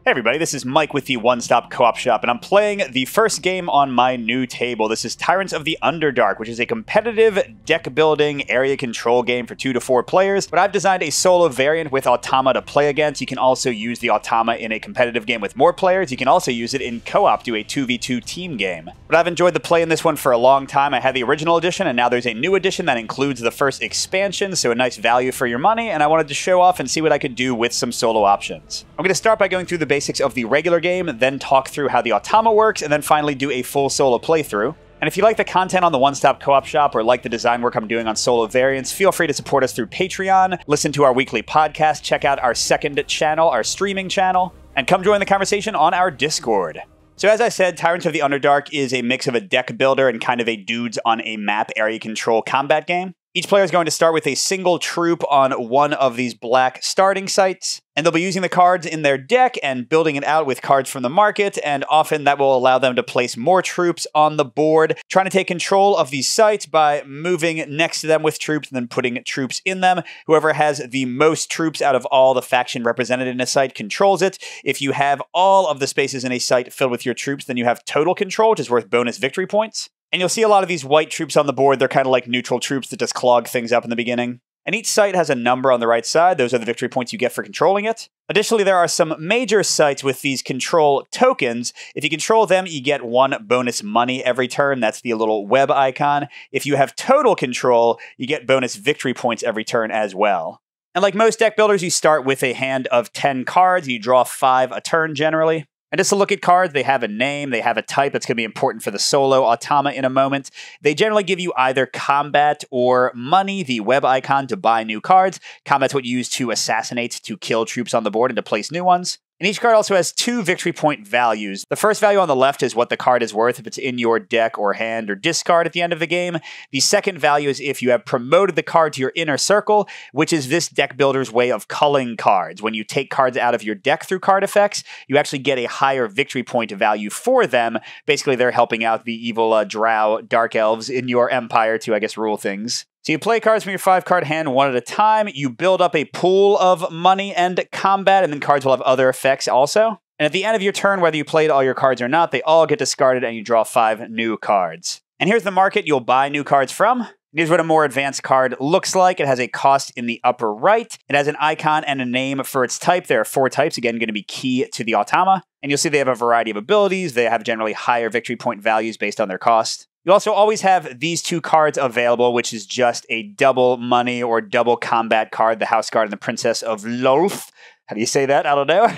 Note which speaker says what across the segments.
Speaker 1: Hey everybody, this is Mike with the One Stop Co-op Shop, and I'm playing the first game on my new table. This is Tyrants of the Underdark, which is a competitive deck-building area control game for 2 to 4 players, but I've designed a solo variant with Automa to play against. You can also use the Automa in a competitive game with more players. You can also use it in co-op, do a 2v2 team game. But I've enjoyed the play in this one for a long time. I had the original edition, and now there's a new edition that includes the first expansion, so a nice value for your money, and I wanted to show off and see what I could do with some solo options. I'm going to start by going through the basics of the regular game, then talk through how the Automa works, and then finally do a full solo playthrough. And if you like the content on the One Stop Co-op Shop or like the design work I'm doing on solo variants, feel free to support us through Patreon, listen to our weekly podcast, check out our second channel, our streaming channel, and come join the conversation on our Discord. So as I said, Tyrants of the Underdark is a mix of a deck builder and kind of a dudes on a map area control combat game. Each player is going to start with a single troop on one of these black starting sites, and they'll be using the cards in their deck and building it out with cards from the market, and often that will allow them to place more troops on the board, trying to take control of these sites by moving next to them with troops and then putting troops in them. Whoever has the most troops out of all the faction represented in a site controls it. If you have all of the spaces in a site filled with your troops, then you have total control, which is worth bonus victory points. And you'll see a lot of these white troops on the board. They're kind of like neutral troops that just clog things up in the beginning. And each site has a number on the right side. Those are the victory points you get for controlling it. Additionally, there are some major sites with these control tokens. If you control them, you get 1 bonus money every turn. That's the little web icon. If you have total control, you get bonus victory points every turn as well. And like most deck builders, you start with a hand of 10 cards. You draw 5 a turn generally. And just to look at cards, they have a name, they have a type that's going to be important for the solo Automa in a moment. They generally give you either combat or money, the web icon, to buy new cards. Combat's what you use to assassinate, to kill troops on the board and to place new ones. And each card also has 2 victory point values. The first value on the left is what the card is worth if it's in your deck or hand or discard at the end of the game. The second value is if you have promoted the card to your inner circle, which is this deck builder's way of culling cards. When you take cards out of your deck through card effects, you actually get a higher victory point value for them. Basically, they're helping out the evil drow dark elves in your empire to, I guess, rule things. So you play cards from your 5-card hand one at a time, you build up a pool of money and combat, and then cards will have other effects also. And at the end of your turn, whether you played all your cards or not, they all get discarded and you draw 5 new cards. And here's the market you'll buy new cards from. Here's what a more advanced card looks like. It has a cost in the upper right. It has an icon and a name for its type. There are 4 types, again, going to be key to the Automa. And you'll see they have a variety of abilities. They have generally higher victory point values based on their cost. You also always have these 2 cards available, which is just a double money or double combat card, the House Guard and the Princess of Lolth. How do you say that? I don't know.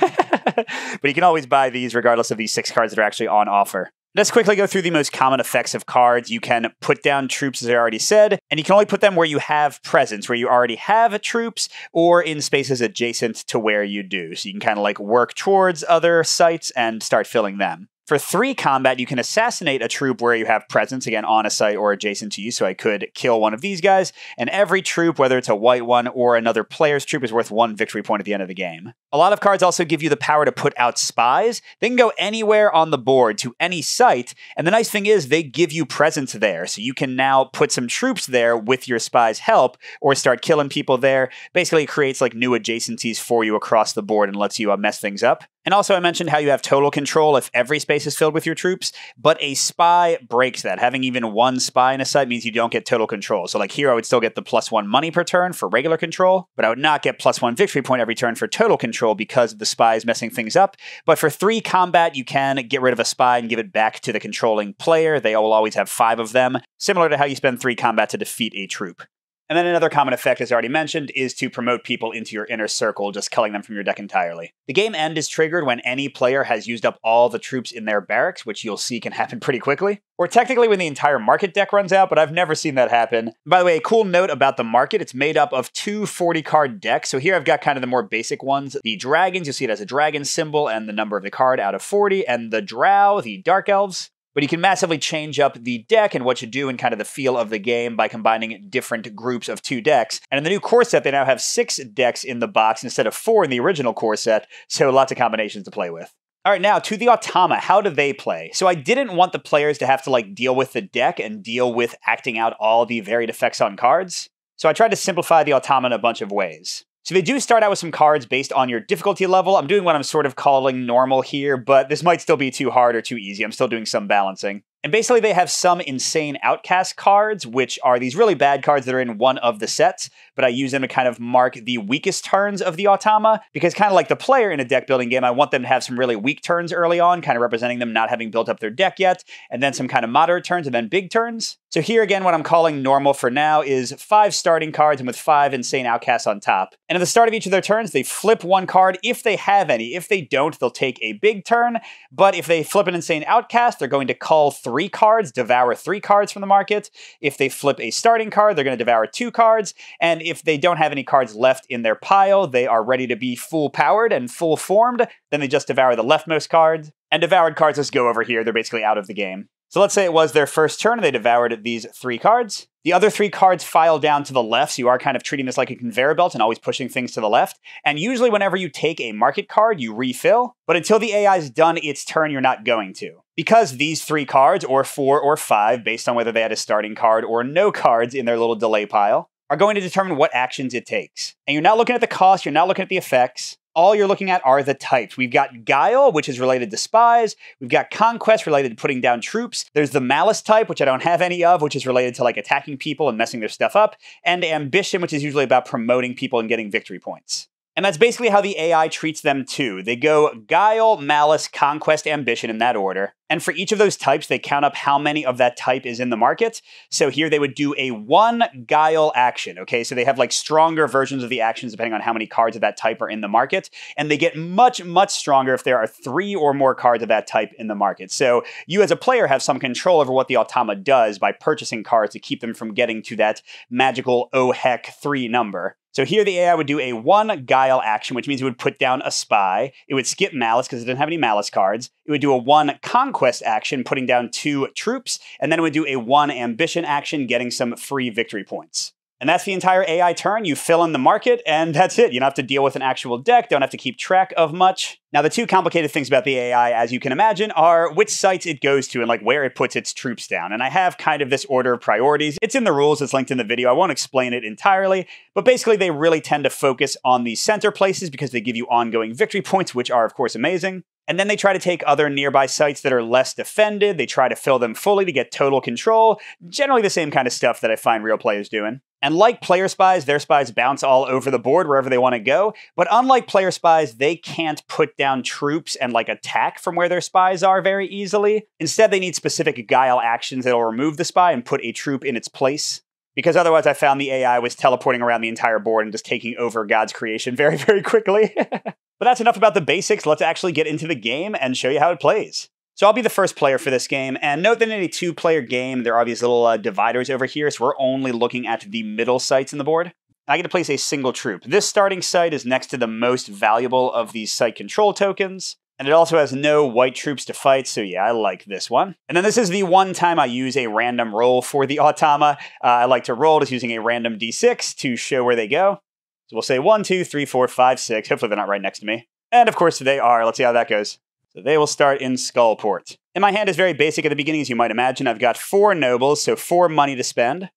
Speaker 1: But you can always buy these regardless of these 6 cards that are actually on offer. Let's quickly go through the most common effects of cards. You can put down troops, as I already said, and you can only put them where you have presence, where you already have troops, or in spaces adjacent to where you do. So you can kind of like work towards other sites and start filling them. For 3 combat, you can assassinate a troop where you have presence, again, on a site or adjacent to you, so I could kill one of these guys, and every troop, whether it's a white one or another player's troop, is worth 1 victory point at the end of the game. A lot of cards also give you the power to put out spies. They can go anywhere on the board to any site, and the nice thing is they give you presence there, so you can now put some troops there with your spies' help, or start killing people there. Basically, it creates like new adjacencies for you across the board and lets you mess things up. And also I mentioned how you have total control if every space is filled with your troops, but a spy breaks that. Having even 1 spy in a site means you don't get total control. So like here I would still get the +1 money per turn for regular control, but I would not get +1 victory point every turn for total control because the spy is messing things up. But for 3 combat, you can get rid of a spy and give it back to the controlling player. They will always have 5 of them, similar to how you spend 3 combat to defeat a troop. And then another common effect, as I already mentioned, is to promote people into your inner circle, just culling them from your deck entirely. The game end is triggered when any player has used up all the troops in their barracks, which you'll see can happen pretty quickly. Or technically when the entire market deck runs out, but I've never seen that happen. By the way, a cool note about the market, it's made up of 2 40-card decks. So here I've got kind of the more basic ones. The dragons, you'll see it as a dragon symbol and the number of the card out of 40, and the drow, the dark elves. But you can massively change up the deck and what you do and kind of the feel of the game by combining different groups of 2 decks. And in the new core set, they now have 6 decks in the box instead of 4 in the original core set, so lots of combinations to play with. All right, now to the Automa, how do they play? So I didn't want the players to have to like deal with the deck and deal with acting out all the varied effects on cards. So I tried to simplify the Automa in a bunch of ways. So they do start out with some cards based on your difficulty level. I'm doing what I'm sort of calling normal here, but this might still be too hard or too easy. I'm still doing some balancing. And basically they have some insane outcast cards, which are these really bad cards that are in one of the sets, but I use them to kind of mark the weakest turns of the Automa, because kind of like the player in a deck building game, I want them to have some really weak turns early on, kind of representing them not having built up their deck yet, and then some kind of moderate turns, and then big turns. So here again, what I'm calling normal for now is 5 starting cards and with 5 insane outcasts on top. And at the start of each of their turns, they flip 1 card if they have any. If they don't, they'll take a big turn, but if they flip an insane outcast, they're going to call 3 cards, devour 3 cards from the market. If they flip a starting card, they're going to devour 2 cards, and if they don't have any cards left in their pile, they are ready to be full powered and full formed, then they just devour the leftmost cards. And devoured cards just go over here, they're basically out of the game. So let's say it was their first turn and they devoured these 3 cards. The other 3 cards file down to the left, so you are kind of treating this like a conveyor belt and always pushing things to the left. And usually whenever you take a market card, you refill. But until the AI is done its turn, you're not going to. Because these 3 cards, or 4 or 5, based on whether they had a starting card or no cards in their little delay pile, are going to determine what actions it takes. And you're not looking at the cost, you're not looking at the effects. All you're looking at are the types. We've got Guile, which is related to spies. We've got Conquest, related to putting down troops. There's the Malice type, which I don't have any of, which is related to like attacking people and messing their stuff up. And Ambition, which is usually about promoting people and getting victory points. And that's basically how the AI treats them too. They go Guile, Malice, Conquest, Ambition in that order. And for each of those types, they count up how many of that type is in the market. So here they would do a 1 Guile action, okay? So they have like stronger versions of the actions depending on how many cards of that type are in the market. And they get much, much stronger if there are 3 or more cards of that type in the market. So you as a player have some control over what the Automa does by purchasing cards to keep them from getting to that magical oh heck 3 number. So here the AI would do a 1 Guile action, which means it would put down a spy. It would skip Malice because it didn't have any Malice cards. It would do a 1 Conquest action, putting down 2 troops. And then it would do a 1 Ambition action, getting some free victory points. And that's the entire AI turn. You fill in the market, and that's it. You don't have to deal with an actual deck, don't have to keep track of much. Now, the 2 complicated things about the AI, as you can imagine, are which sites it goes to and like where it puts its troops down. And I have kind of this order of priorities. It's in the rules, it's linked in the video. I won't explain it entirely, but basically they really tend to focus on the center places because they give you ongoing victory points, which are, of course, amazing. And then they try to take other nearby sites that are less defended. They try to fill them fully to get total control. Generally the same kind of stuff that I find real players doing. And like player spies, their spies bounce all over the board wherever they want to go. But unlike player spies, they can't put down troops and like attack from where their spies are very easily. Instead, they need specific Guile actions that'll remove the spy and put a troop in its place. Because otherwise I found the AI was teleporting around the entire board and just taking over God's creation very, very quickly. But that's enough about the basics. Let's actually get into the game and show you how it plays. So I'll be the first player for this game, and note that in a 2-player game, there are these little dividers over here, so we're only looking at the middle sites in the board. I get to place a single troop. This starting site is next to the most valuable of these site control tokens, and it also has no white troops to fight, so yeah, I like this one. And then this is the one time I use a random roll for the Automa. I like to roll just using a random d6 to show where they go. So we'll say 1, 2, 3, 4, 5, 6. Hopefully they're not right next to me. And of course they are. Let's see how that goes. So they will start in Skullport. And my hand is very basic at the beginning, as you might imagine. I've got 4 nobles, so 4 money to spend.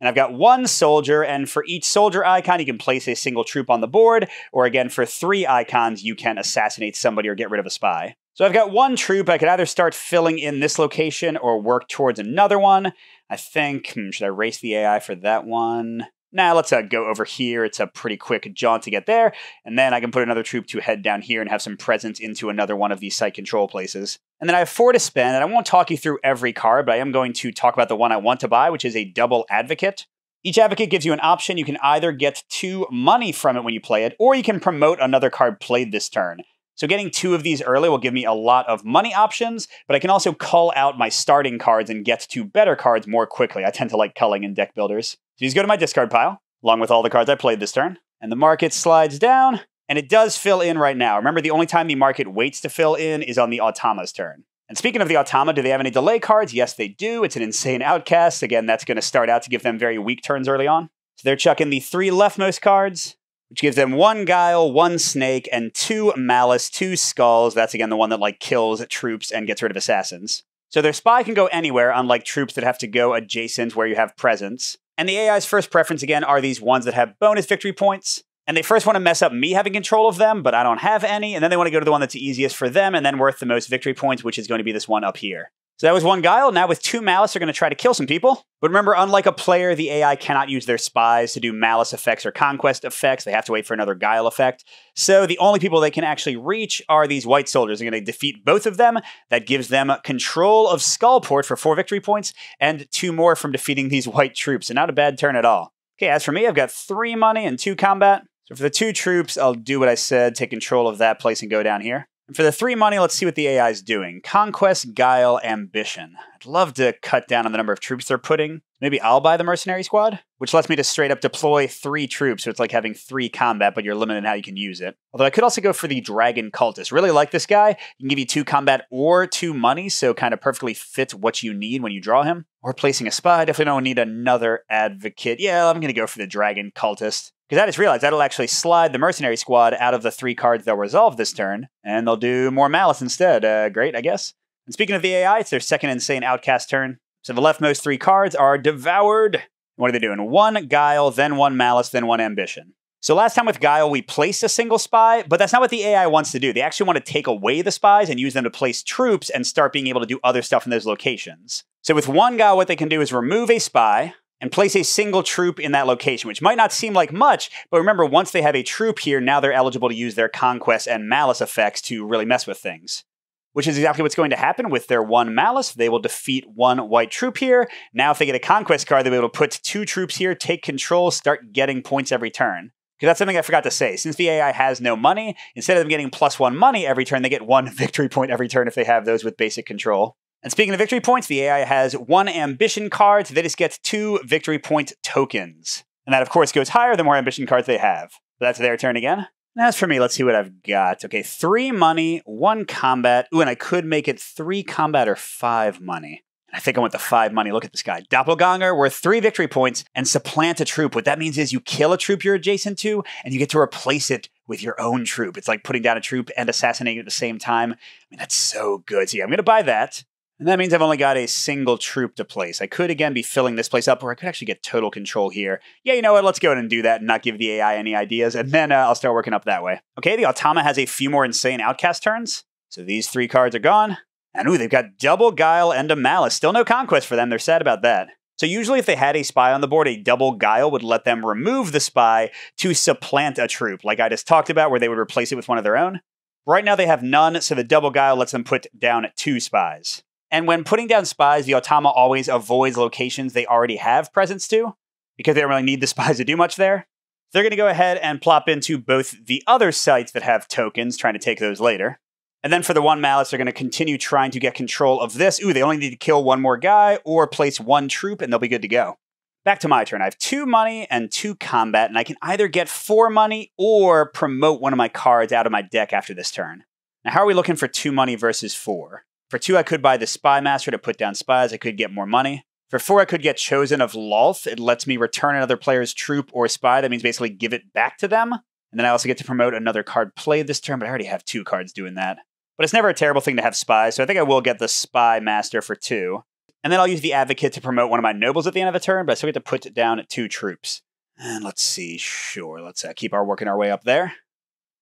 Speaker 1: And I've got 1 soldier, and for each soldier icon, you can place a single troop on the board, or again, for 3 icons, you can assassinate somebody or get rid of a spy. So I've got 1 troop. I could either start filling in this location or work towards another one. I think, should I race the AI for that one? Nah, let's go over here. It's a pretty quick jaunt to get there. And then I can put another troop to head down here and have some presence into another one of these site control places. And then I have 4 to spend, and I won't talk you through every card, but I am going to talk about the one I want to buy, which is a double advocate. Each advocate gives you an option. You can either get 2 money from it when you play it, or you can promote another card played this turn. So getting 2 of these early will give me a lot of money options, but I can also cull out my starting cards and get to better cards more quickly. I tend to like culling in deck builders. So these go to my discard pile, along with all the cards I played this turn. And the market slides down, and it does fill in right now. Remember, the only time the market waits to fill in is on the Automa's turn. And speaking of the Automa, do they have any delay cards? Yes, they do. It's an insane outcast. Again, that's going to start out to give them very weak turns early on. So they're chucking the 3 leftmost cards, which gives them 1 Guile, 1 Snake, and 2 Malice, 2 Skulls. That's, again, the one that, like, kills troops and gets rid of assassins. So their spy can go anywhere, unlike troops that have to go adjacent where you have presence. And the AI's first preference, again, are these ones that have bonus victory points. And they first want to mess up me having control of them, but I don't have any. And then they want to go to the one that's the easiest for them and then worth the most victory points, which is going to be this one up here. So that was one guile. Now with 2 malice, they're going to try to kill some people. But remember, unlike a player, the AI cannot use their spies to do malice effects or conquest effects. They have to wait for another guile effect. So the only people they can actually reach are these white soldiers. They're going to defeat both of them. That gives them control of Skullport for 4 victory points and 2 more from defeating these white troops. So not a bad turn at all. Okay, as for me, I've got 3 money and 2 combat. So for the 2 troops, I'll do what I said, take control of that place and go down here. And for the 3 money, let's see what the AI is doing. Conquest, Guile, Ambition. I'd love to cut down on the number of troops they're putting. Maybe I'll buy the Mercenary Squad, which lets me just straight up deploy 3 troops, so it's like having 3 combat, but you're limited in how you can use it. Although I could also go for the Dragon Cultist. Really like this guy. He can give you 2 combat or 2 money, so kind of perfectly fits what you need when you draw him. Or placing a spy, definitely don't need another advocate. Yeah, I'm going to go for the Dragon Cultist. Because I just realized that'll actually slide the Mercenary Squad out of the 3 cards they'll resolve this turn, and they'll do more Malice instead. Great, I guess. And speaking of the AI, it's their second Insane Outcast turn. So the leftmost 3 cards are devoured. What are they doing? 1 Guile, then 1 Malice, then 1 Ambition. So last time with Guile, we placed a single spy, but that's not what the AI wants to do. They actually want to take away the spies and use them to place troops and start being able to do other stuff in those locations. So with 1 Guile, what they can do is remove a spy and place a single troop in that location, which might not seem like much, but remember, once they have a troop here, now they're eligible to use their Conquest and Malice effects to really mess with things. Which is exactly what's going to happen with their 1 Malice. They will defeat 1 white troop here. Now if they get a Conquest card, they'll be able to put 2 troops here, take control, start getting points every turn. Because that's something I forgot to say. Since the AI has no money, instead of them getting +1 money every turn, they get 1 victory point every turn if they have those with basic control. And speaking of victory points, the AI has 1 ambition card, so they just get 2 victory point tokens. And that, of course, goes higher the more ambition cards they have. So that's their turn again. And as for me, let's see what I've got. Okay, 3 money, 1 combat. Ooh, and I could make it 3 combat or 5 money. I think I want the 5 money. Look at this guy. Doppelganger, worth 3 victory points, and supplant a troop. What that means is you kill a troop you're adjacent to, and you get to replace it with your own troop. It's like putting down a troop and assassinating it at the same time. I mean, that's so good. So yeah, I'm going to buy that. And that means I've only got a single troop to place. I could, again, be filling this place up, or I could actually get total control here. Yeah, you know what? Let's go ahead and do that and not give the AI any ideas, and then I'll start working up that way. Okay, the Automa has a few more Insane Outcast turns. So these 3 cards are gone. And ooh, they've got double Guile and a Malice. Still no Conquest for them. They're sad about that. So usually if they had a spy on the board, a double Guile would let them remove the spy to supplant a troop, like I just talked about, where they would replace it with one of their own. Right now they have none, so the double Guile lets them put down 2 spies. And when putting down spies, the Automa always avoids locations they already have presence to, because they don't really need the spies to do much there. They're going to go ahead and plop into both the other sites that have tokens, trying to take those later. And then for the 1 Malice, they're going to continue trying to get control of this. Ooh, they only need to kill 1 more guy or place 1 troop, and they'll be good to go. Back to my turn. I have 2 money and 2 combat, and I can either get 4 money or promote one of my cards out of my deck after this turn. Now, how are we looking for 2 money versus 4? For 2, I could buy the Spy Master to put down spies. I could get more money. For 4, I could get Chosen of Lolth. It lets me return another player's troop or spy. That means basically give it back to them. And then I also get to promote another card played this turn, but I already have 2 cards doing that. But it's never a terrible thing to have spies, so I think I will get the Spy Master for 2. And then I'll use the Advocate to promote one of my nobles at the end of the turn, but I still get to put down 2 troops. And let's see, sure, let's keep working our way up there.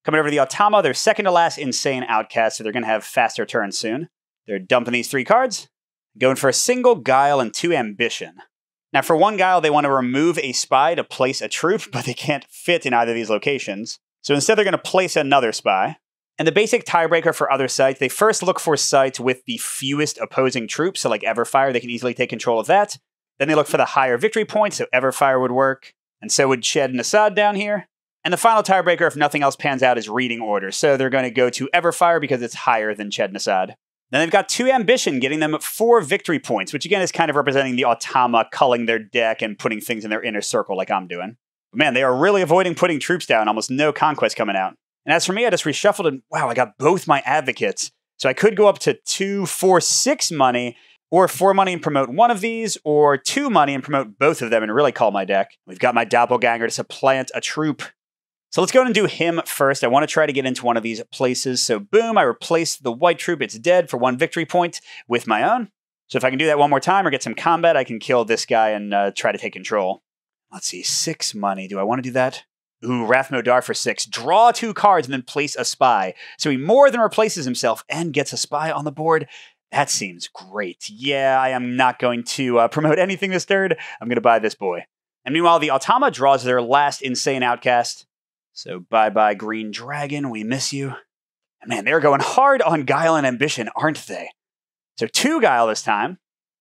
Speaker 1: Coming over to the Automa, they're second to last Insane Outcast, so they're going to have faster turns soon. They're dumping these 3 cards, going for a single Guile and 2 Ambition. Now for 1 Guile, they want to remove a spy to place a troop, but they can't fit in either of these locations. So instead they're going to place another spy. And the basic tiebreaker for other sites, they first look for sites with the fewest opposing troops, so like Everfire, they can easily take control of that. Then they look for the higher victory points, so Everfire would work, and so would Shed and Assad down here. And the final tiebreaker, if nothing else pans out, is Reading Order, so they're going to go to Everfire because it's higher than Shed and Assad. Then they've got 2 Ambition, getting them 4 victory points, which again is kind of representing the Automa culling their deck and putting things in their inner circle like I'm doing. But man, they are really avoiding putting troops down, almost no Conquest coming out. And as for me, I just reshuffled and wow, I got both my Advocates. So I could go up to 2, 4, 6 money, or 4 money and promote one of these, or 2 money and promote both of them and really call my deck. We've got my Doppelganger to supplant a troop. So let's go ahead and do him first. I want to try to get into one of these places. So boom, I replaced the white troop. It's dead for 1 victory point with my own. So if I can do that one more time or get some combat, I can kill this guy and try to take control. Let's see, 6 money. Do I want to do that? Ooh, Rathmodar for 6. Draw 2 cards and then place a spy. So he more than replaces himself and gets a spy on the board. That seems great. Yeah, I am not going to promote anything this turn. I'm going to buy this boy. And meanwhile, the Automa draws their last Insane Outcast. So bye-bye, Green Dragon. We miss you. And man, they're going hard on Guile and Ambition, aren't they? So 2 Guile this time.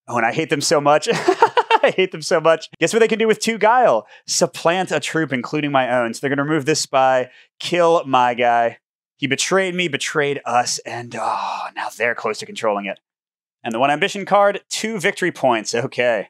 Speaker 1: Oh, and I hate them so much. I hate them so much. Guess what they can do with 2 Guile? Supplant a troop, including my own. So they're going to remove this spy, kill my guy. He betrayed me, betrayed us, and oh, now they're close to controlling it. And the 1 Ambition card, 2 victory points. Okay.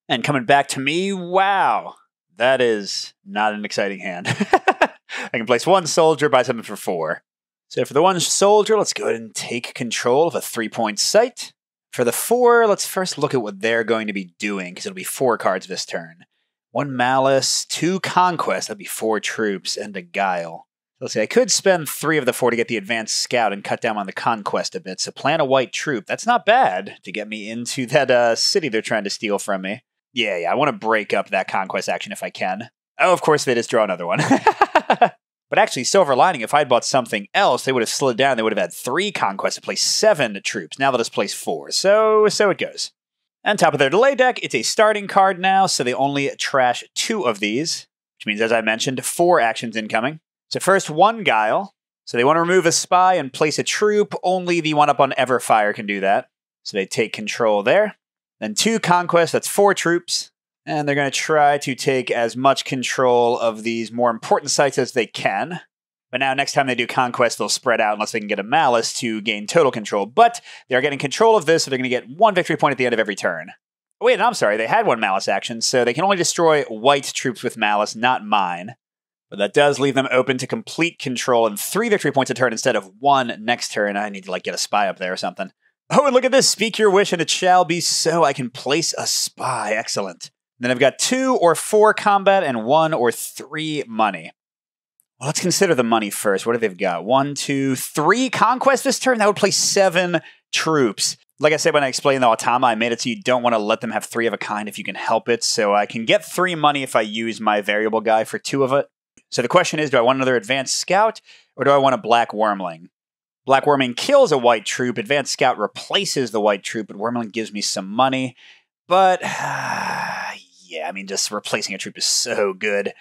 Speaker 1: And coming back to me, wow. That is not an exciting hand. I can place 1 soldier, buy something for 4. So for the 1 soldier, let's go ahead and take control of a 3-point site. For the 4, let's first look at what they're going to be doing, because it'll be 4 cards this turn. 1 Malice, 2 Conquest, that'd be 4 troops, and a Guile. Let's see, I could spend 3 of the 4 to get the Advanced Scout and cut down on the Conquest a bit, so plant a white troop. That's not bad to get me into that city they're trying to steal from me. Yeah, I want to break up that Conquest action if I can. Oh, of course they just draw another one. But actually, Silver Lining, if I'd bought something else, they would have slowed down. They would have had 3 conquests to place 7 troops. Now they'll just place 4. So it goes. On top of their delay deck, it's a starting card now, so they only trash 2 of these, which means, as I mentioned, 4 actions incoming. So first, 1 Guile. So they want to remove a spy and place a troop. Only the one up on Everfire can do that. So they take control there. Then 2 Conquest, that's 4 troops. And they're going to try to take as much control of these more important sites as they can. But now next time they do Conquest, they'll spread out unless they can get a Malice to gain total control. But they're getting control of this, so they're going to get 1 victory point at the end of every turn. Oh, wait, I'm sorry, they had 1 Malice action, so they can only destroy white troops with Malice, not mine. But that does leave them open to complete control and 3 victory points a turn instead of 1 next turn. I need to get a spy up there or something. Oh, and look at this, speak your wish and it shall be so. I can place a spy, excellent. Then I've got 2 or 4 combat and 1 or 3 money. Well, let's consider the money first. What do they've got? 1, 2, 3 conquest this turn? That would place 7 troops. Like I said when I explained the Automa, I made it so you don't want to let them have 3 of a kind if you can help it. So I can get 3 money if I use my variable guy for 2 of it. So the question is, do I want another Advanced Scout or do I want a Black Wormling? Black Wormling kills a white troop. Advanced Scout replaces the white troop, but Wormling gives me some money. But yeah, I mean, just replacing a troop is so good.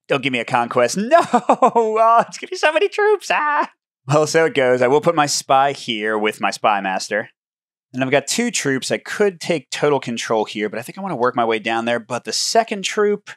Speaker 1: Don't give me a conquest. No! Oh, it's giving me so many troops. Well, so it goes. I will put my spy here with my spy master. And I've got 2 troops. I could take total control here, but I think I want to work my way down there. But the second troop,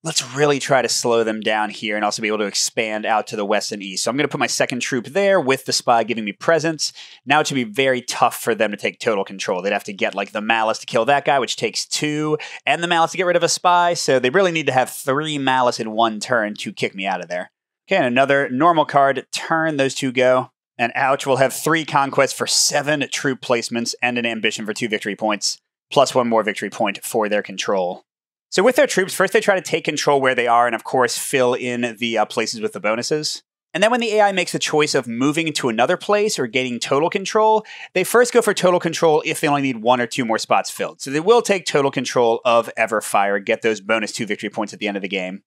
Speaker 1: let's really try to slow them down here and also be able to expand out to the west and east. So I'm going to put my second troop there with the spy giving me presence. Now it should be very tough for them to take total control. They'd have to get the Malice to kill that guy, which takes 2, and the Malice to get rid of a spy. So they really need to have 3 Malice in 1 turn to kick me out of there. Okay, and another normal card turn. Those 2 go. And ouch, we'll have 3 conquests for 7 troop placements and an ambition for 2 victory points, plus 1 more victory point for their control. So with their troops, first they try to take control where they are and, of course, fill in the places with the bonuses. And then when the AI makes a choice of moving into another place or gaining total control, they first go for total control if they only need 1 or 2 more spots filled. So they will take total control of Everfire, get those bonus 2 victory points at the end of the game.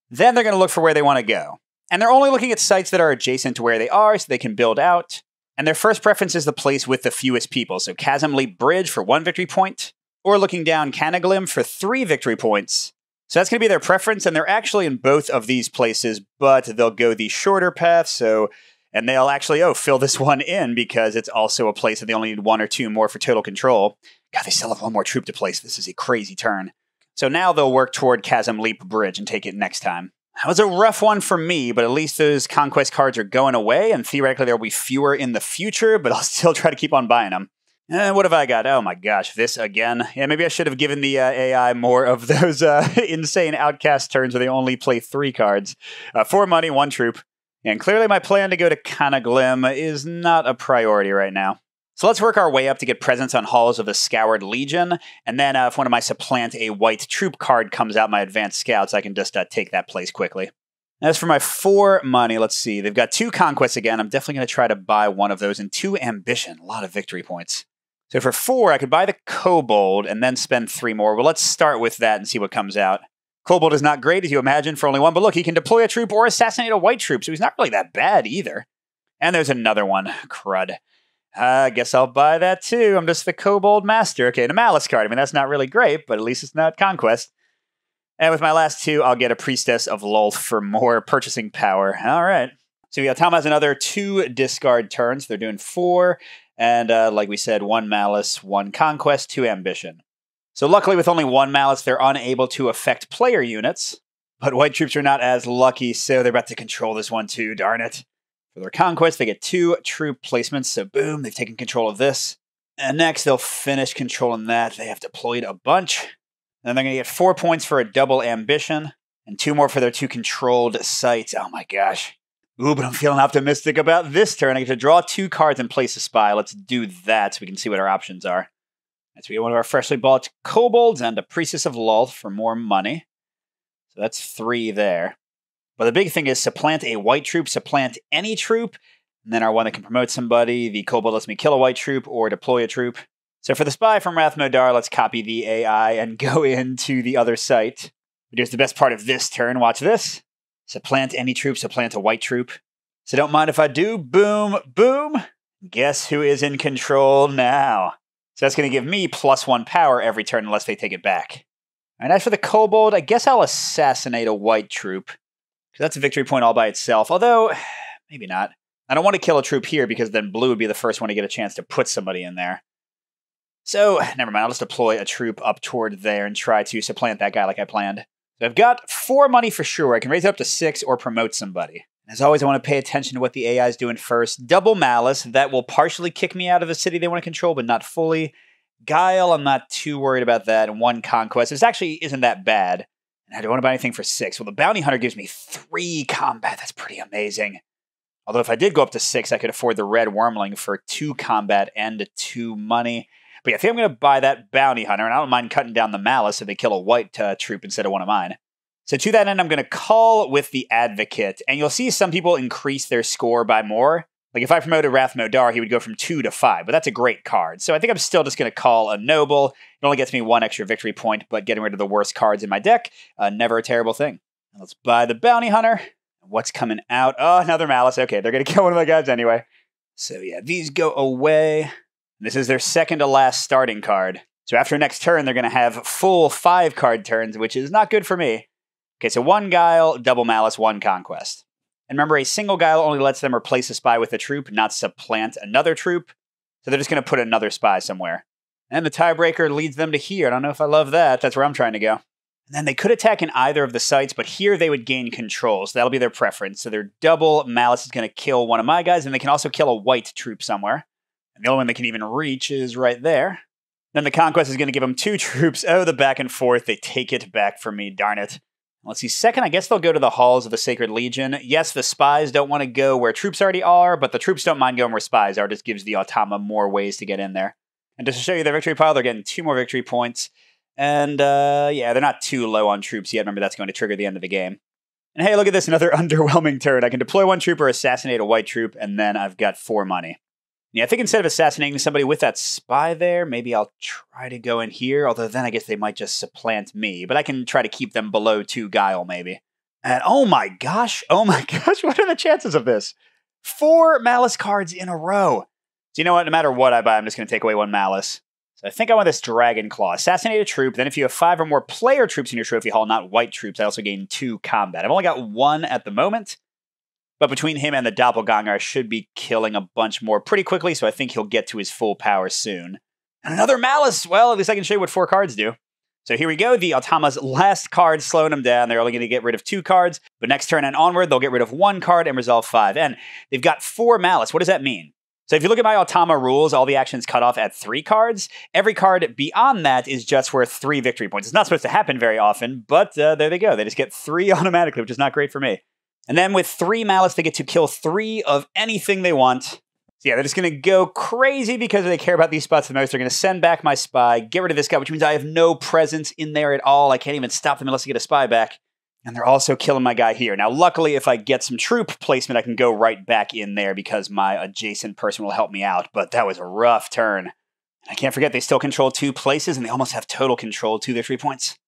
Speaker 1: Then they're going to look for where they want to go. And they're only looking at sites that are adjacent to where they are so they can build out. And their first preference is the place with the fewest people. So Chasm Leap Bridge for 1 victory point, or looking down Canaglim for 3 victory points. So that's going to be their preference, and they're actually in both of these places, but they'll go the shorter path, and they'll actually, fill this one in because it's also a place that they only need 1 or 2 more for total control. God, they still have 1 more troop to place. This is a crazy turn. So now they'll work toward Chasm Leap Bridge and take it next time. That was a rough one for me, but at least those conquest cards are going away, and theoretically there will be fewer in the future, but I'll still try to keep on buying them. What have I got? Oh my gosh, this again. Yeah, maybe I should have given the AI more of those insane outcast turns where they only play 3 cards. 4 money, 1 troop. And clearly my plan to go to Canaglim is not a priority right now. So let's work our way up to get presence on Halls of the Scoured Legion. And then if one of my supplant a white troop card comes out my advanced scouts, I can just take that place quickly. As for my 4 money, let's see. They've got 2 conquests again. I'm definitely going to try to buy one of those and 2 ambition. A lot of victory points. So for 4, I could buy the Kobold and then spend 3 more. Well, let's start with that and see what comes out. Kobold is not great, as you imagine, for only one, but look, he can deploy a troop or assassinate a white troop, so he's not really that bad either. And there's another one. Crud. I guess I'll buy that too. I'm just the Kobold Master. Okay, and a Malice card. I mean, that's not really great, but at least it's not Conquest. And with my last two, I'll get a Priestess of Lolth for more purchasing power. All right. So Automa has another 2 discard turns. They're doing 4. And like we said, 1 Malice, 1 Conquest, 2 Ambition. So luckily with only 1 Malice, they're unable to affect player units. But white troops are not as lucky, so they're about to control this one too, darn it. For their Conquest, they get 2 troop placements, so boom, they've taken control of this. And next, they'll finish controlling that. They have deployed a bunch. And they're going to get 4 points for a double Ambition, and 2 more for their 2 controlled sites. Oh my gosh. Ooh, but I'm feeling optimistic about this turn. I get to draw 2 cards and place a spy. Let's do that so we can see what our options are. So we get one of our freshly bought Kobolds and a Priestess of Lolth for more money. So that's 3 there. But the big thing is supplant a white troop, supplant any troop, and then our one that can promote somebody. The Kobold lets me kill a white troop or deploy a troop. So for the spy from Rathmodar, let's copy the AI and go into the other site. But here's the best part of this turn. Watch this. Supplant any troop, supplant a white troop. So don't mind if I do. Boom, boom. Guess who is in control now? So that's going to give me +1 power every turn unless they take it back. And as for the Kobold, I guess I'll assassinate a white troop. Because that's a victory point all by itself. Although, maybe not. I don't want to kill a troop here because then blue would be the first one to get a chance to put somebody in there. So, never mind. I'll just deploy a troop up toward there and try to supplant that guy like I planned. So I've got 4 money for sure. I can raise it up to 6 or promote somebody. As always, I want to pay attention to what the AI is doing first. Double Malice, that will partially kick me out of the city they want to control, but not fully. Guile, I'm not too worried about that. And 1 Conquest, this actually isn't that bad. And I don't want to buy anything for 6. Well, the Bounty Hunter gives me 3 combat. That's pretty amazing. Although if I did go up to 6, I could afford the Red Wormling for 2 combat and 2 money. But yeah, I think I'm going to buy that Bounty Hunter, and I don't mind cutting down the Malice if they kill a white troop instead of one of mine. So to that end, I'm going to call with the Advocate, and you'll see some people increase their score by more. Like if I promoted Rathmodar, he would go from 2 to 5, but that's a great card. So I think I'm still just going to call a Noble. It only gets me 1 extra victory point, but getting rid of the worst cards in my deck, never a terrible thing. Now let's buy the Bounty Hunter. What's coming out? Oh, another Malice. Okay, they're going to kill one of my guys anyway. So yeah, these go away. This is their second to last starting card. So after next turn, they're going to have full 5-card turns, which is not good for me. Okay, so 1 Guile, double Malice, 1 Conquest. And remember, a single Guile only lets them replace a spy with a troop, not supplant another troop. So they're just going to put another spy somewhere. And the tiebreaker leads them to here. I don't know if I love that. That's where I'm trying to go. And then they could attack in either of the sites, but here they would gain control. So that'll be their preference. So their double Malice is going to kill one of my guys, and they can also kill a white troop somewhere. And the only one they can even reach is right there. Then the Conquest is going to give them 2 troops. Oh, the back and forth. They take it back from me. Darn it. Let's see. Second, I guess they'll go to the halls of the Sacred Legion. Yes, the spies don't want to go where troops already are, but the troops don't mind going where spies are. It just gives the Automa more ways to get in there. And just to show you their victory pile, they're getting 2 more victory points. And, yeah, they're not too low on troops yet. Remember, that's going to trigger the end of the game. And hey, look at this. Another underwhelming turn. I can deploy 1 troop or assassinate a white troop, and then I've got 4 money. Yeah, I think instead of assassinating somebody with that spy there, maybe I'll try to go in here, although then I guess they might just supplant me. But I can try to keep them below 2 Guile, maybe. And oh my gosh, what are the chances of this? 4 Malice cards in a row. So you know what, no matter what I buy, I'm just going to take away 1 Malice. So I think I want this Dragon Claw. Assassinate a troop, then if you have 5 or more player troops in your trophy hall, not white troops, I also gain 2 combat. I've only got 1 at the moment. But between him and the Doppelganger, I should be killing a bunch more pretty quickly, so I think he'll get to his full power soon. And another Malice! Well, at least I can show you what 4 cards do. So here we go, the Automa's last card slowing them down. They're only going to get rid of 2 cards, but next turn and onward, they'll get rid of 1 card and resolve 5. And they've got 4 Malice. What does that mean? So if you look at my Automa rules, all the actions cut off at 3 cards. Every card beyond that is just worth 3 victory points. It's not supposed to happen very often, but there they go. They just get 3 automatically, which is not great for me. And then with 3 Malice, they get to kill 3 of anything they want. So yeah, they're just going to go crazy because they care about these spots the most. They're going to send back my spy, get rid of this guy, which means I have no presence in there at all. I can't even stop them unless I get a spy back. And they're also killing my guy here. Now, luckily, if I get some troop placement, I can go right back in there because my adjacent person will help me out. But that was a rough turn. I can't forget, they still control 2 places, and they almost have total control, 2 victory points.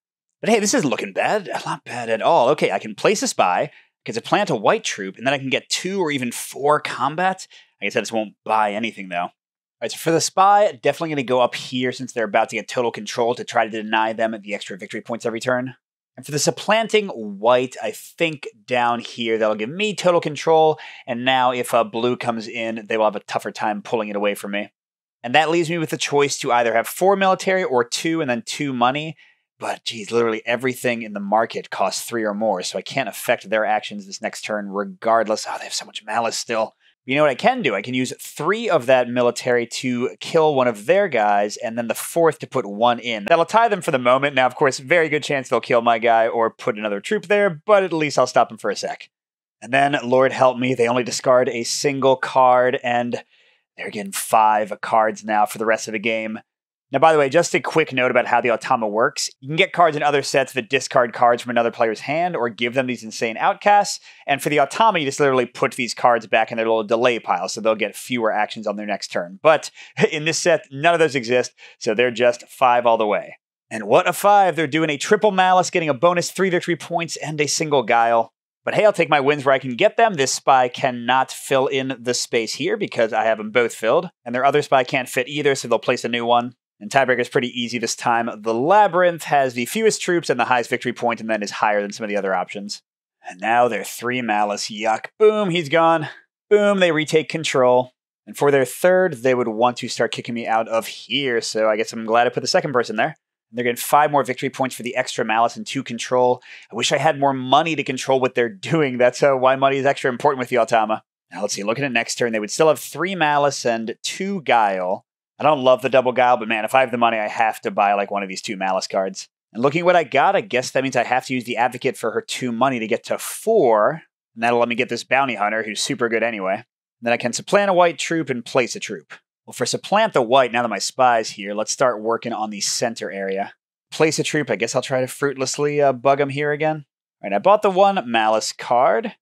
Speaker 1: But hey, this isn't looking bad. Not bad at all. Okay, I can place a spy, I can supplant a white troop, and then I can get 2 or even 4 combat. I guess I just won't buy anything, though. All right, so for the spy, definitely going to go up here since they're about to get total control to try to deny them the extra victory points every turn. And for the supplanting white, I think down here, that'll give me total control. And now if blue comes in, they will have a tougher time pulling it away from me. And that leaves me with the choice to either have 4 military or 2 and then 2 money. But geez, literally everything in the market costs 3 or more, so I can't affect their actions this next turn regardless. Oh, they have so much malice still. You know what I can do? I can use 3 of that military to kill one of their guys, and then the 4th to put 1 in. That'll tie them for the moment. Now, of course, very good chance they'll kill my guy or put another troop there, but at least I'll stop them for a sec. And then, Lord help me, they only discard a single card, and they're getting 5 cards now for the rest of the game. Now, by the way, just a quick note about how the Automa works. You can get cards in other sets that discard cards from another player's hand or give them these insane outcasts. And for the Automa, you just literally put these cards back in their little delay pile, so they'll get fewer actions on their next turn. But in this set, none of those exist, so they're just 5 all the way. And what a 5! They're doing a triple malice, getting a bonus 3 victory points and a single guile. But hey, I'll take my wins where I can get them. This spy cannot fill in the space here because I have them both filled. And their other spy can't fit either, so they'll place a new one. And tiebreaker is pretty easy this time. The Labyrinth has the fewest troops and the highest victory point, and then is higher than some of the other options. And now they're 3 malice. Yuck. Boom, he's gone. Boom, they retake control. And for their 3rd, they would want to start kicking me out of here, so I guess I'm glad I put the 2nd person there. And they're getting 5 more victory points for the extra malice and 2 control. I wish I had more money to control what they're doing. That's why money is extra important with the Automa. Now let's see, looking at next turn, they would still have 3 malice and 2 guile. I don't love the double guile, but man, if I have the money, I have to buy like one of these 2 malice cards. And looking at what I got, I guess that means I have to use the advocate for her 2 money to get to 4. And that'll let me get this bounty hunter, who's super good anyway. And then I can supplant a white troop and place a troop. Well, for supplant the white, now that my spy's here, let's start working on the center area. Place a troop, I guess I'll try to fruitlessly bug him here again. All right, I bought the 1 malice card.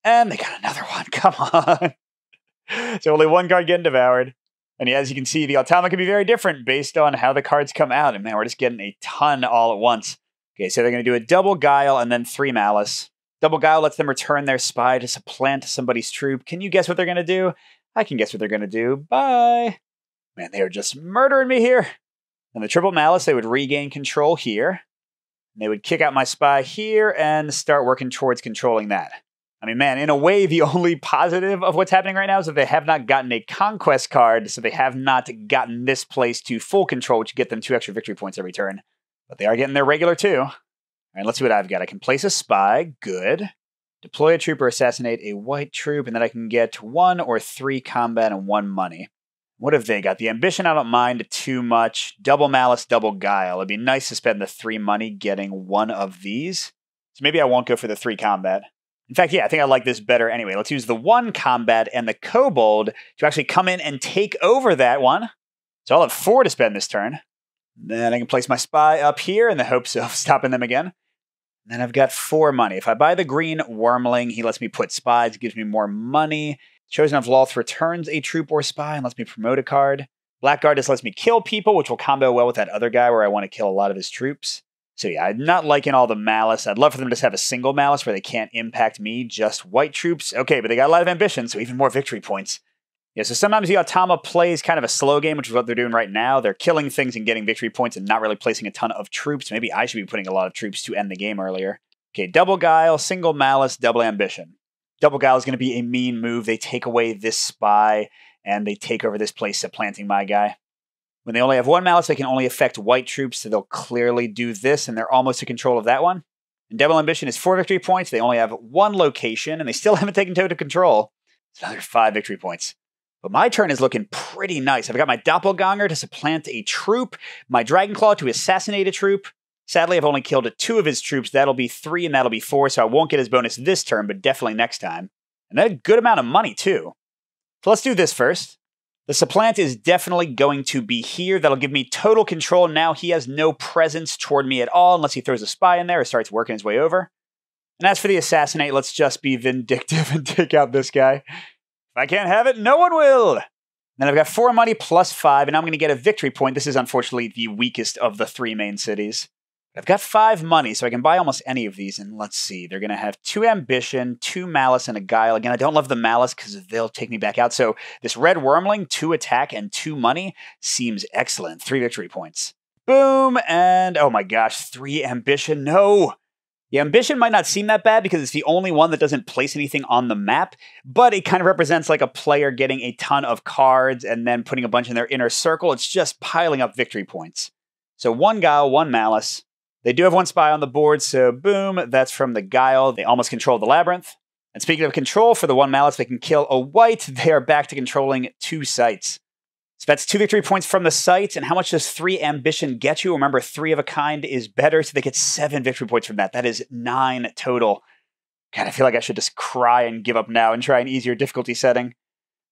Speaker 1: And they got another one, come on. So only 1 card getting devoured. And as you can see, the Automa can be very different based on how the cards come out. And man, we're just getting a ton all at once. Okay, so they're going to do a double guile and then 3 malice. Double guile lets them return their spy to supplant somebody's troop. Can you guess what they're going to do? I can guess what they're going to do. Bye. Man, they are just murdering me here. And the triple malice, they would regain control here. They would kick out my spy here and start working towards controlling that. I mean, man, in a way, the only positive of what's happening right now is that they have not gotten a conquest card, so they have not gotten this place to full control, which get them 2 extra victory points every turn. But they are getting their regular 2. All right, let's see what I've got. I can place a spy. Good. Deploy a troop or assassinate a white troop, and then I can get 1 or 3 combat and 1 money. What have they got? The ambition, I don't mind too much. Double malice, double guile. It'd be nice to spend the 3 money getting 1 of these. So maybe I won't go for the 3 combat. In fact, yeah, I think I like this better anyway. Let's use the 1 combat and the kobold to actually come in and take over that one. So I'll have 4 to spend this turn. Then I can place my spy up here in the hopes of stopping them again. Then I've got 4 money. If I buy the green wormling, he lets me put spies, gives me more money. Chosen of Loth returns a troop or spy and lets me promote a card. Blackguard just lets me kill people, which will combo well with that other guy where I want to kill a lot of his troops. So yeah, I'm not liking all the malice. I'd love for them to just have a single malice where they can't impact me, just white troops. Okay, but they got a lot of ambition, so even more victory points. Yeah, so sometimes the Automa plays kind of a slow game, which is what they're doing right now. They're killing things and getting victory points and not really placing a ton of troops. Maybe I should be putting a lot of troops to end the game earlier. Okay, double guile, single malice, double ambition. Double guile is going to be a mean move. They take away this spy, and they take over this place, supplanting my guy. When they only have 1 malice, they can only affect white troops, so they'll clearly do this, and they're almost in control of that one. And double ambition is 4 victory points. They only have 1 location, and they still haven't taken total control. It's another 5 victory points. But my turn is looking pretty nice. I've got my doppelganger to supplant a troop, my dragonclaw to assassinate a troop. Sadly, I've only killed 2 of his troops. That'll be 3, and that'll be 4, so I won't get his bonus this turn, but definitely next time. And a good amount of money, too. So let's do this first. The supplant is definitely going to be here. That'll give me total control. Now he has no presence toward me at all unless he throws a spy in there or starts working his way over. And as for the assassinate, let's just be vindictive and take out this guy. If I can't have it, no one will. Then I've got 4 money plus 5, and I'm going to get a victory point. This is unfortunately the weakest of the 3 main cities. I've got 5 money, so I can buy almost any of these. And let's see, they're going to have 2 ambition, 2 malice, and a guile. Again, I don't love the malice because they'll take me back out. So this red wormling, 2 attack and 2 money seems excellent. 3 victory points. Boom, and oh my gosh, 3 ambition. No! The ambition might not seem that bad because it's the only one that doesn't place anything on the map, but it kind of represents like a player getting a ton of cards and then putting a bunch in their inner circle. It's just piling up victory points. So 1 guile, 1 malice. They do have 1 spy on the board, so boom, that's from the guile. They almost control the labyrinth. And speaking of control, for the 1 malice, they can kill a white. They are back to controlling 2 sites. So that's 2 victory points from the site, and how much does 3 ambition get you? Remember, 3 of a kind is better, so they get 7 victory points from that. That is 9 total. God, I feel like I should just cry and give up now and try an easier difficulty setting.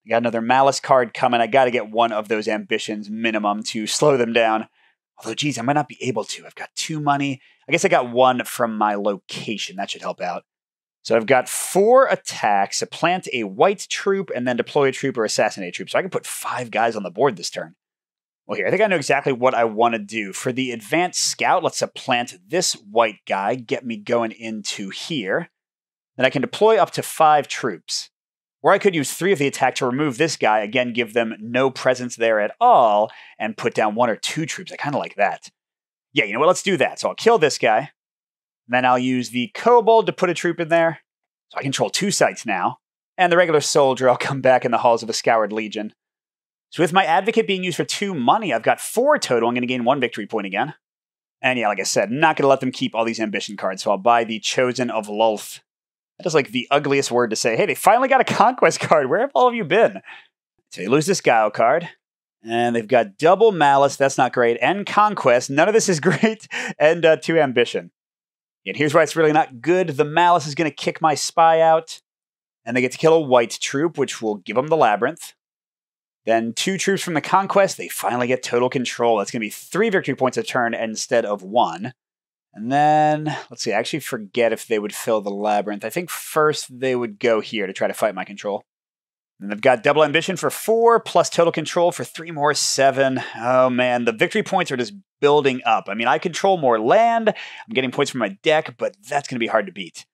Speaker 1: I got another malice card coming. I got to get 1 of those ambitions minimum to slow them down. Although, geez, I might not be able to. I've got 2 money. I guess I got 1 from my location. That should help out. So I've got 4 attacks, supplant a white troop, and then deploy a troop or assassinate a troop. So I can put 5 guys on the board this turn. Well, here, I think I know exactly what I want to do. For the advanced scout, let's supplant this white guy, get me going into here. Then I can deploy up to 5 troops. Or I could use 3 of the attack to remove this guy, again, give them no presence there at all, and put down 1 or 2 troops. I kind of like that. Yeah, you know what? Let's do that. So I'll kill this guy. And then I'll use the kobold to put a troop in there. So I control 2 sites now. And the regular soldier, I'll come back in the halls of a Scoured Legion. So with my advocate being used for 2 money, I've got 4 total. I'm going to gain 1 victory point again. And yeah, like I said, not going to let them keep all these ambition cards. So I'll buy the Chosen of Lulth. That is like the ugliest word to say. Hey, they finally got a conquest card. Where have all of you been? So you lose this guile card. And they've got double malice. That's not great. And conquest. None of this is great. And 2 ambition. And here's why it's really not good. The malice is going to kick my spy out. And they get to kill a white troop, which will give them the labyrinth. Then 2 troops from the conquest. They finally get total control. That's going to be 3 victory points a turn instead of 1. And then, let's see, I actually forget if they would fill the labyrinth. I think first they would go here to try to fight my control. And they've got double ambition for 4, plus total control for 3 more, 7. Oh man, the victory points are just building up. I mean, I control more land, I'm getting points from my deck, but that's going to be hard to beat.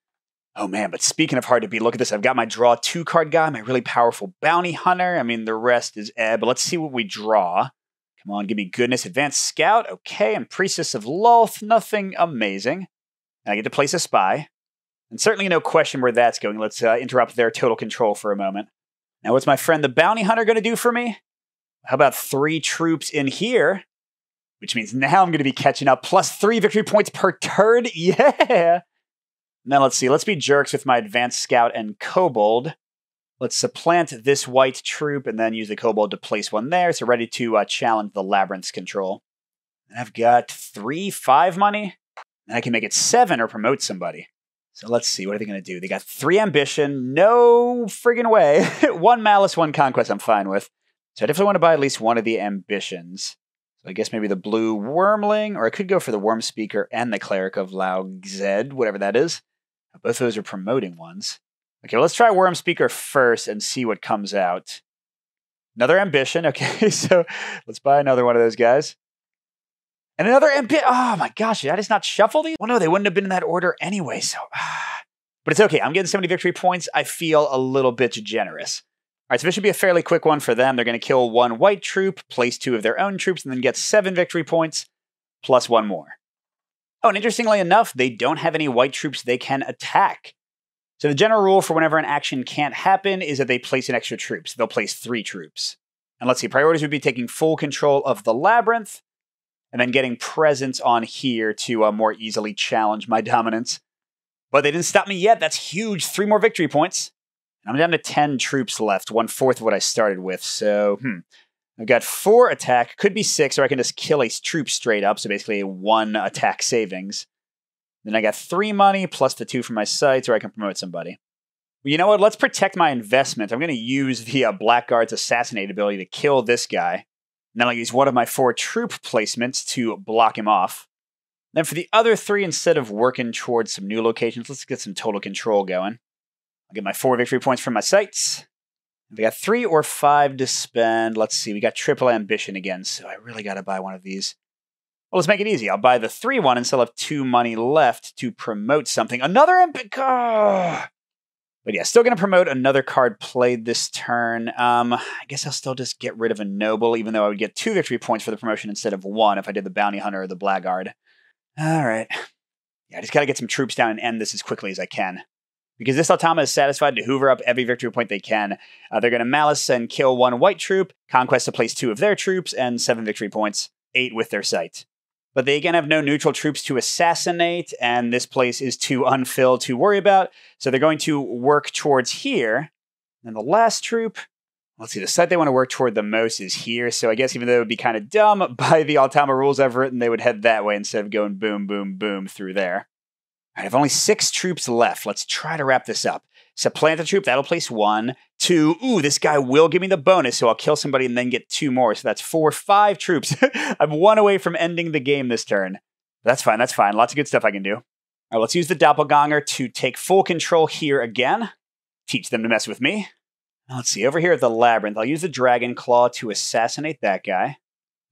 Speaker 1: Oh man, but speaking of hard to beat, look at this. I've got my draw 2 card guy, my really powerful bounty hunter. I mean, the rest is but let's see what we draw. Come on, give me goodness. Advanced Scout. Okay, and Priestess of Lulth. Nothing amazing. And I get to place a spy. And certainly no question where that's going. Let's interrupt their total control for a moment. Now, what's my friend the Bounty Hunter going to do for me? How about 3 troops in here? Which means now I'm going to be catching up. Plus 3 victory points per turn. Yeah! Now let's see. Let's be jerks with my Advanced Scout and Kobold. Let's supplant this white troop and then use the kobold to place 1 there. So ready to challenge the labyrinth's control. And I've got 3, 5 money. And I can make it 7 or promote somebody. So let's see. What are they going to do? They got 3 ambition. No friggin' way. 1 malice, 1 conquest I'm fine with. So I definitely want to buy at least 1 of the ambitions. So I guess maybe the blue wormling. Or I could go for the worm speaker and the cleric of Laugzed, whatever that is. Both of those are promoting ones. Okay, well, let's try Worm Speaker first and see what comes out. Another ambition. Okay, so let's buy another one of those guys. And another ambition. Oh my gosh, did I just not shuffle these? Well, no, they wouldn't have been in that order anyway, so... But it's okay. I'm getting so many victory points, I feel a little bit generous. All right, so this should be a fairly quick one for them. They're going to kill 1 white troop, place 2 of their own troops, and then get 7 victory points, plus 1 more. Oh, and interestingly enough, they don't have any white troops they can attack. So the general rule for whenever an action can't happen is that they place an extra troop. So they'll place 3 troops. And let's see, priorities would be taking full control of the labyrinth, and then getting presence on here to more easily challenge my dominance. But they didn't stop me yet. That's huge. 3 more victory points. And I'm down to 10 troops left, 1/4 of what I started with. So, I've got 4 attack, could be 6, or I can just kill a troop straight up, so basically a 1 attack savings. Then I got 3 money, plus the 2 from my sites, or I can promote somebody. Well, you know what? Let's protect my investment. I'm going to use the Blackguard's Assassinate ability to kill this guy. And then I'll use 1 of my 4 troop placements to block him off. Then for the other 3, instead of working towards some new locations, let's get some total control going. I'll get my 4 victory points from my sites. We got 3 or 5 to spend. Let's see, we got triple ambition again, so I really got to buy one of these. Well, let's make it easy. I'll buy the 3-1 and still have 2 money left to promote something. Another epic. But yeah, still going to promote another card played this turn. I guess I'll still just get rid of a Noble, even though I would get 2 victory points for the promotion instead of 1 if I did the Bounty Hunter or the Blackguard. All right. Yeah, I just got to get some troops down and end this as quickly as I can. Because this Automa is satisfied to hoover up every victory point they can. They're going to Malice and kill 1 white troop, Conquest to place 2 of their troops, and 7 victory points, 8 with their sight. But they again have no neutral troops to assassinate, and this place is too unfilled to worry about. So they're going to work towards here. And the last troop, let's see, the site they want to work toward the most is here. So I guess even though it would be kind of dumb by the Automa rules I've written, they would head that way instead of going boom, boom, boom through there. All right, I have only 6 troops left. Let's try to wrap this up. Supplant a troop, that'll place 1. 2, ooh, this guy will give me the bonus, so I'll kill somebody and then get 2 more. So that's 4, 5 troops. I'm 1 away from ending the game this turn. That's fine, that's fine. Lots of good stuff I can do. All right, let's use the Doppelganger to take full control here again. Teach them to mess with me. Now, let's see, over here at the Labyrinth, I'll use the Dragon Claw to assassinate that guy.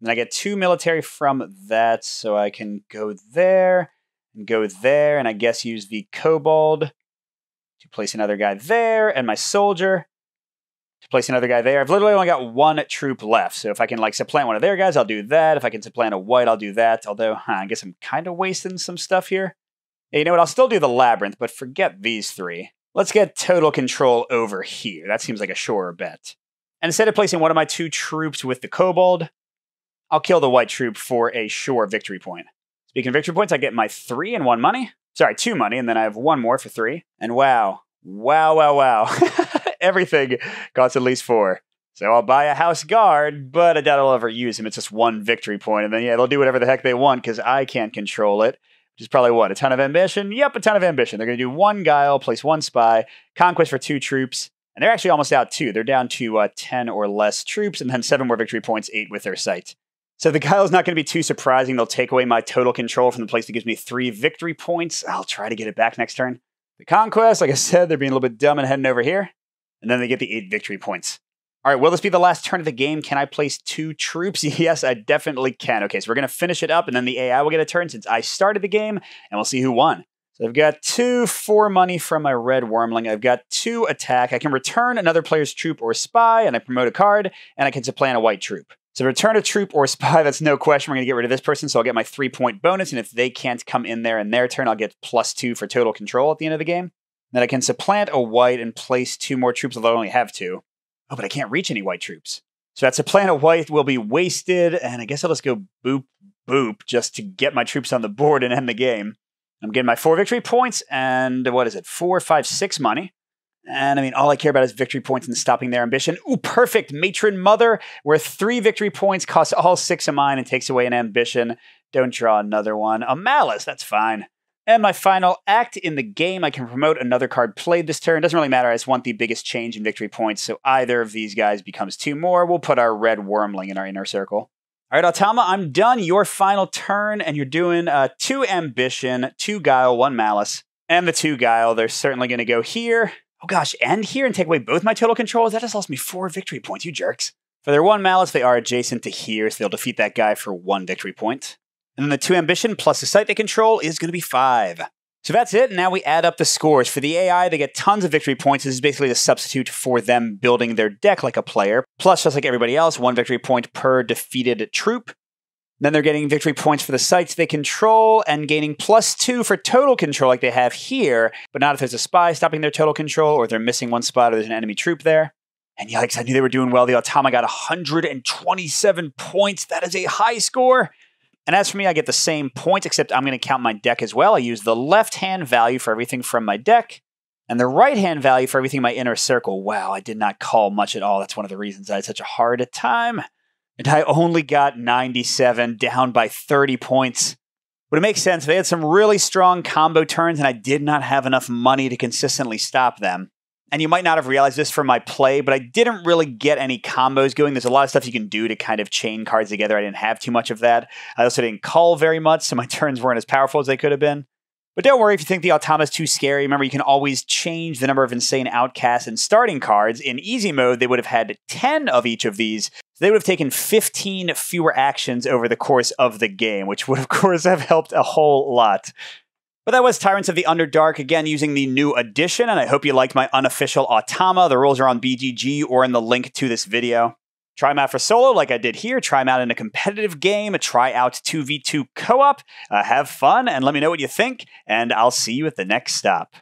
Speaker 1: And I get 2 military from that, so I can go there and go there, and I guess use the Kobold to place another guy there, and my soldier to place another guy there. I've literally only got 1 troop left, so if I can like supplant one of their guys, I'll do that. If I can supplant a white, I'll do that. Although, I guess I'm kind of wasting some stuff here. Hey, you know what? I'll still do the Labyrinth, but forget these 3. Let's get total control over here. That seems like a surer bet. And instead of placing one of my 2 troops with the Kobold, I'll kill the white troop for a sure victory point. Speaking of victory points, I get my 3 and 1 money. Sorry, 2 money, and then I have 1 more for 3. And wow. Everything costs at least 4. So I'll buy a House Guard, but I doubt I'll ever use him. It's just 1 victory point, and then yeah, they'll do whatever the heck they want because I can't control it. Which is probably what, a ton of ambition? Yep, a ton of ambition. They're going to do 1 Guile, place 1 Spy, Conquest for 2 troops, and they're actually almost out too. They're down to 10 or less troops, and then 7 more victory points, 8 with their sight. So the Guile's not going to be too surprising. They'll take away my total control from the place that gives me 3 victory points. I'll try to get it back next turn. The Conquest, like I said, they're being a little bit dumb and heading over here. And then they get the 8 victory points. All right, will this be the last turn of the game? Can I place 2 troops? Yes, I definitely can. Okay, so we're going to finish it up, and then the AI will get a turn since I started the game, and we'll see who won. So I've got 2 4 money from my red wormling. I've got 2 attack. I can return another player's troop or spy, and I promote a card, and I can supplant a white troop. So return a troop or spy, that's no question. We're going to get rid of this person, so I'll get my 3-point bonus, and if they can't come in there in their turn, I'll get +2 for total control at the end of the game. Then I can supplant a white and place 2 more troops, although I only have 2. Oh, but I can't reach any white troops. So that supplant a white will be wasted, and I guess I'll just go boop, boop, just to get my troops on the board and end the game. I'm getting my 4 victory points, and what is it, 4, 5, 6 money. And I mean, all I care about is victory points and stopping their ambition. Ooh, perfect, Matron Mother, where 3 victory points costs all 6 of mine and takes away an ambition. Don't draw another one. A Malice, that's fine. And my final act in the game, I can promote another card played this turn. Doesn't really matter, I just want the biggest change in victory points, so either of these guys becomes 2 more. We'll put our red wormling in our inner circle. All right, Automa, I'm done. Your final turn, and you're doing 2 ambition, 2 guile, 1 malice. And the 2 guile, they're certainly going to go here. Oh gosh, and here and take away both my total controls? That just lost me 4 victory points, you jerks. For their 1 malice, they are adjacent to here, so they'll defeat that guy for 1 victory point. And then the 2 ambition plus the site they control is going to be 5. So that's it. Now we add up the scores. For the AI, they get tons of victory points. This is basically a substitute for them building their deck like a player. Plus, just like everybody else, 1 victory point per defeated troop. Then they're getting victory points for the sites they control and gaining +2 for total control like they have here, but not if there's a spy stopping their total control or if they're missing 1 spot or there's an enemy troop there. And yikes, I knew they were doing well. The Automa got 127 points. That is a high score. And as for me, I get the same points, except I'm going to count my deck as well. I use the left-hand value for everything from my deck, and the right-hand value for everything in my inner circle. Wow, I did not call much at all. That's one of the reasons I had such a hard time. And I only got 97, down by 30 points. But it makes sense. They had some really strong combo turns, and I did not have enough money to consistently stop them. And you might not have realized this from my play, but I didn't really get any combos going. There's a lot of stuff you can do to kind of chain cards together. I didn't have too much of that. I also didn't call very much, so my turns weren't as powerful as they could have been. But don't worry if you think the Automa is too scary. Remember, you can always change the number of insane outcasts and starting cards. In easy mode, they would have had 10 of each of these. So they would have taken 15 fewer actions over the course of the game, which would, of course, have helped a whole lot. But that was Tyrants of the Underdark, again, using the new edition, and I hope you liked my unofficial Automa. The rules are on BGG or in the link to this video. Try them out for solo like I did here. Try them out in a competitive game. Try out 2v2 co-op. Have fun and let me know what you think, and I'll see you at the next stop.